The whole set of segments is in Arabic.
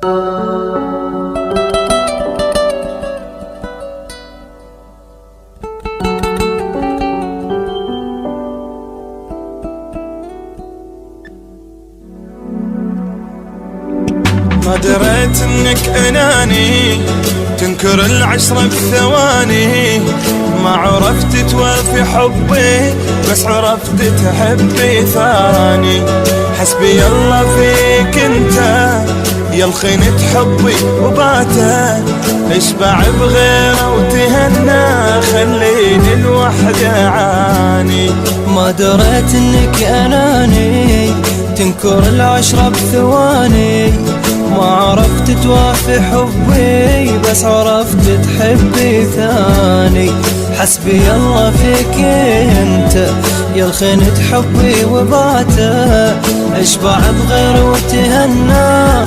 ما دريت انك اناني تنكر العشرة بثواني، ما عرفت توافي حبي بس عرفت تحبي ثاني. حسبي الله فيك انت يا الخينة حبي وباته، اشبع بغيره وتهنى خليني الوحدة عاني. ما دريت انك اناني تنكر العشرة بثواني، ما عرفت توافي حبي بس عرفت تحبي ثاني. حسبي الله فيك انت يا الخينة حبي وباته، اشبع بغير وتهنى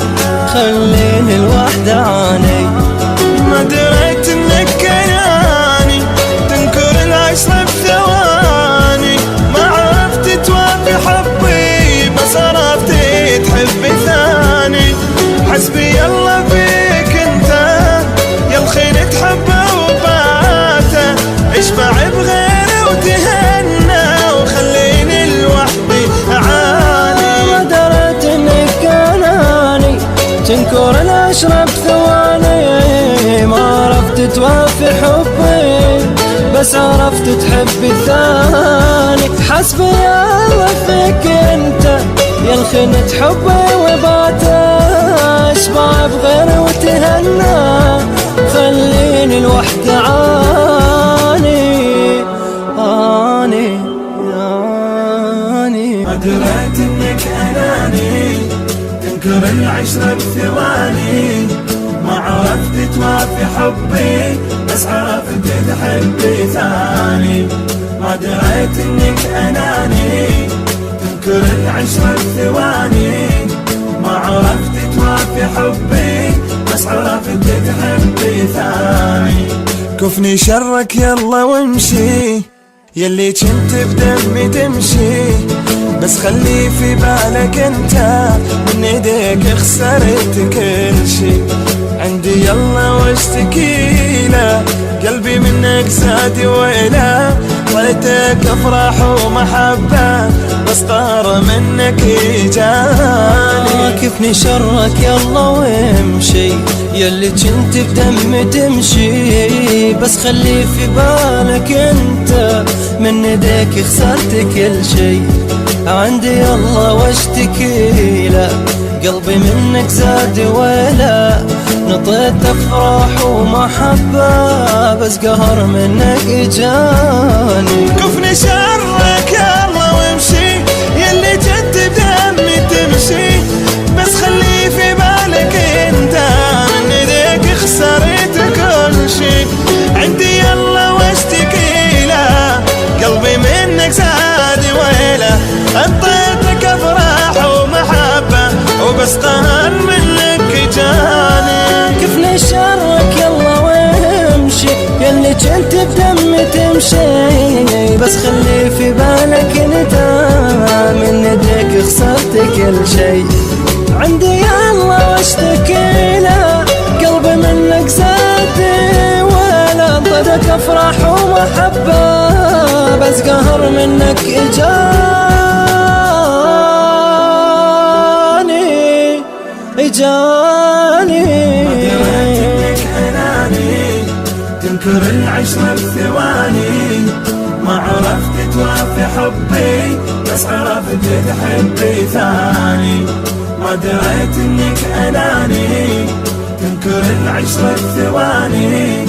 خليني الوحدة عاني. ما دريت انك اناني تنكر العشرة بثواني، ما عرفت توافي حبي بس عرفت تحبي ثاني. حسبي الله فيك انت يا الخينة حبه وباته، اشبع بغيره وتهنى وخليني الوحدي اعاني. ما دريت انك اناني تنكر العشرة بثواني، ما عرفت توافي حبي بس عرفت تحبي ثاني. حسبي الله فيك انت يا الخينة حبي وباته، اشبع بغير وتهنى خليني الوحدة عاني عاني عاني. ما دريت انك اناني تنكر العشرة بثواني، ما عرفت توافي حبي بس عرفت تحبي ثاني. ما دريت انك اناني تنكر العشرة بثواني، ما عرفت توافي حبي بس عرفت تحبي ثاني. كفني شرك يلا وامشي يلي كنت بدمي تمشي، بس خلي في بالك انت من ايديك خسرت كل شي. عندي يلا واشتكي له قلبي منك زاد ويله، ضليتك افراح ومحبه بس طار منك اجاني. كفني شرك يلا وامشي يلي كنت بدمي تمشي، بس خلي في بالك انت من ايديك خسرت كل شي. عندي يلا واشتكي له قلبي منك زاد ويله، نطيت افراح ومحبه بس قهر منك اجاني. كفني شرك يلا وامشي يلي كنت بدمي تمشي، بس خلي في بالك انت من ايديك خسرت كل شي. عندي يلا واشتكي له قلبي منك زاد ويله، انطيتك افراح ومحبه وبس قهر منك جاني. كفني شرك يلا وامشي يلي كنت بدمي تمشي، بس خلي في بالك انت من ايديك خسرت كل شي. عندي يلا واشتكي له قلبي منك زاد ولا انطيتك افراح ومحبه بس قهر منك اجاني. ما دريت انك اناني تنكر العشرة بثواني، ما عرفت توافي حبي بس عرفت تحبي ثاني. ما دريت انك اناني تنكر العشرة بثواني،